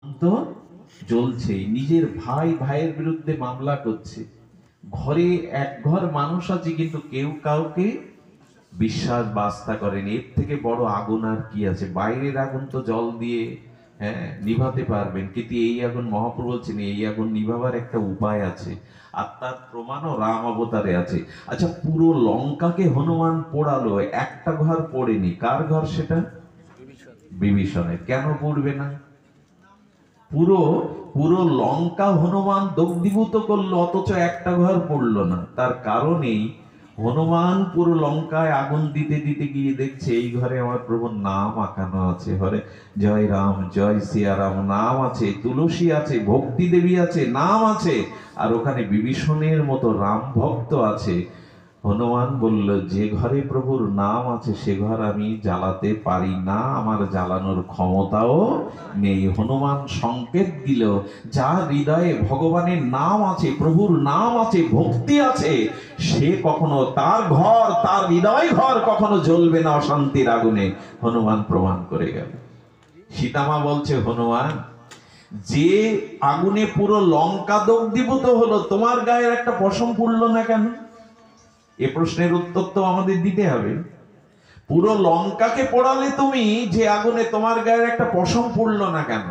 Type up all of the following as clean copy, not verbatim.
তো জ্বলছে, নিজের ভাই ভাইয়ের বিরুদ্ধে মামলা করছে। ঘরে এক ঘর মানুষ আছে কিন্তু কেউ কাউকে বিশ্বাস বা আস্থা করেনি। এর থেকে বড় আগুন আর কি আছে? বাইরের আগুন তো জল দিয়ে নিভাতে পারবেন, কিন্তু এই আগুন মহাপ্রভু বলছেন এই আগুন নিভাবার একটা উপায় আছে, আর তার প্রমাণও রাম অবতারে আছে। আচ্ছা, পুরো লঙ্কাকে হনুমান পোড়ালো, একটা ঘর পড়েনি। কার ঘর সেটা? বিভীষণের। কেন পড়বে না? পুরো পুরো লঙ্কা হনুমান দগ্ধীভূত করলো, অথচ একটা ঘর পড়লো না। তার কারণেই হনুমান পুরো লঙ্কায় আগুন দিতে দিতে গিয়ে দেখছে এই ঘরে আমার প্রভুর নাম আঁকানো আছে। ঘরে জয় রাম জয় সিয়ারাম নাম আছে, তুলসী আছে, ভক্তি দেবী আছে, নাম আছে, আর ওখানে বিভীষণের মতো রাম ভক্ত আছে। হনুমান বলল, যে ঘরে প্রভুর নাম আছে সে ঘর আমি জ্বালাতে পারি না, আমার জ্বালানোর ক্ষমতাও নেই। হনুমান সংকেত দিল, যার হৃদয়ে ভগবানের নাম আছে, প্রভুর নাম আছে, ভক্তি আছে, সে কখনো তার ঘর, তার হৃদয় ঘর কখনো জ্বলবে না অশান্তির আগুনে। হনুমান প্রমাণ করে গেল। সীতামা বলছে, হনুমান, যে আগুনে পুরো লঙ্কা দগ্ধীভূত হলো, তোমার গায়ের একটা পশম পুড়লো না কেন? এ প্রশ্নের উত্তর তো আমাদের দিতে হবে। পুরো লঙ্কাকে পোড়ালে তুমি, যে আগুনে তোমার গায়ের একটা পশম পড়লো না কেন?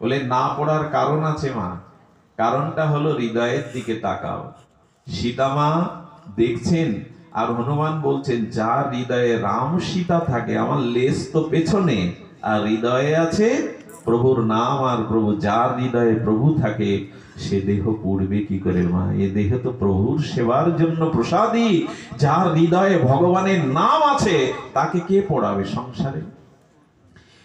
বলে, না পড়ার কারণ আছে মা। কারণটা হলো হৃদয়ের দিকে তাকাও। সীতামা দেখছেন, আর হনুমান বলছেন, যার হৃদয়ে রাম সীতা থাকে, আমার লেজ তো পেছনে, আর হৃদয়ে আছে প্রভুর নাম আর প্রভু। যার হৃদয়ে প্রভু থাকে সে দেহ পড়বে কি করে মা? এ দেহ তো প্রভুর সেবার জন্য প্রসাদী। যার হৃদয়ে ভগবানের নাম আছে তাকে কে পড়াবে সংসারে?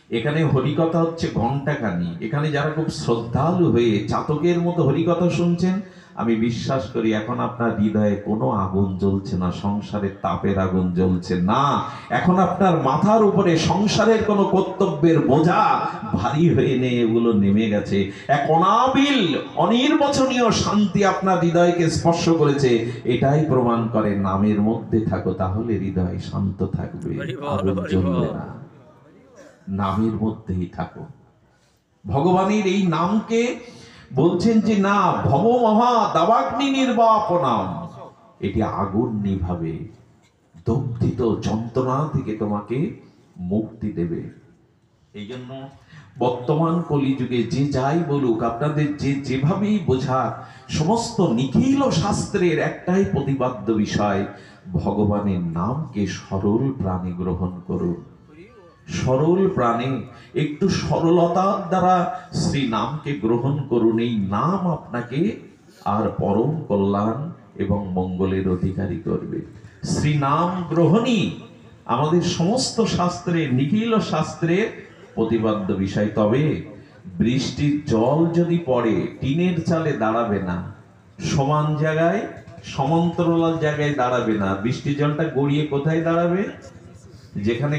এখানে হরিকথা হচ্ছে ঘণ্টাখানি। এখানে যারা খুব শ্রদ্ধালু হয়ে চাতকের মতো হরিকথা শুনছেন, আমি বিশ্বাস করি এখন আপনার হৃদয়ে কোনো আগুন জ্বলছে না, সংসারের তাপের আগুন জ্বলছে না। এখন আপনার মাথার উপরে সংসারের কোনো কর্তব্যের বোঝা ভারী হয়ে নেই, এগুলো নেমে গেছে। এক অনাবিল অনির্বচনীয় শান্তি আপনার হৃদয়কে স্পর্শ করেছে। এটাই প্রমাণ করে নামের মধ্যে থাকো, তাহলে হৃদয় শান্ত থাকবে, আগুন জ্বলবে না। নামের মধ্যেই থাকো। ভগবানের এই নামকে বলছেন যে না, ভব মহা দাবাগ্নি নির্বাপনাম, এটি আগুন নিভাবে, দগ্ধিত যন্ত্রণা থেকে তোমাকে মুক্তি দেবে। এই জন্য বর্তমান কলিযুগে যে যাই বলুক, আপনাদের যে যেভাবেই বোঝাক, সমস্ত নিখিল শাস্ত্রের একটাই প্রতিপাদ্য বিষয়, ভগবানের নামকে সরল প্রাণে গ্রহণ করুন। সরল প্রাণে একটু সরলতার দ্বারা শ্রী নামকে গ্রহণ করুন। এই নাম আপনাকে আর পরম কল্যাণ এবং মঙ্গলের অধিকারী করবে। শ্রী নাম গ্রহণই আমাদের সমস্ত শাস্ত্রের, নিখিল শাস্ত্রের প্রতিপাদ্য বিষয়। তবে বৃষ্টির জল যদি পড়ে টিনের চালে দাঁড়াবে না, সমান জায়গায় সমান্তরাল জায়গায় দাঁড়াবে না। বৃষ্টির জলটা গড়িয়ে কোথায় দাঁড়াবে? যেখানে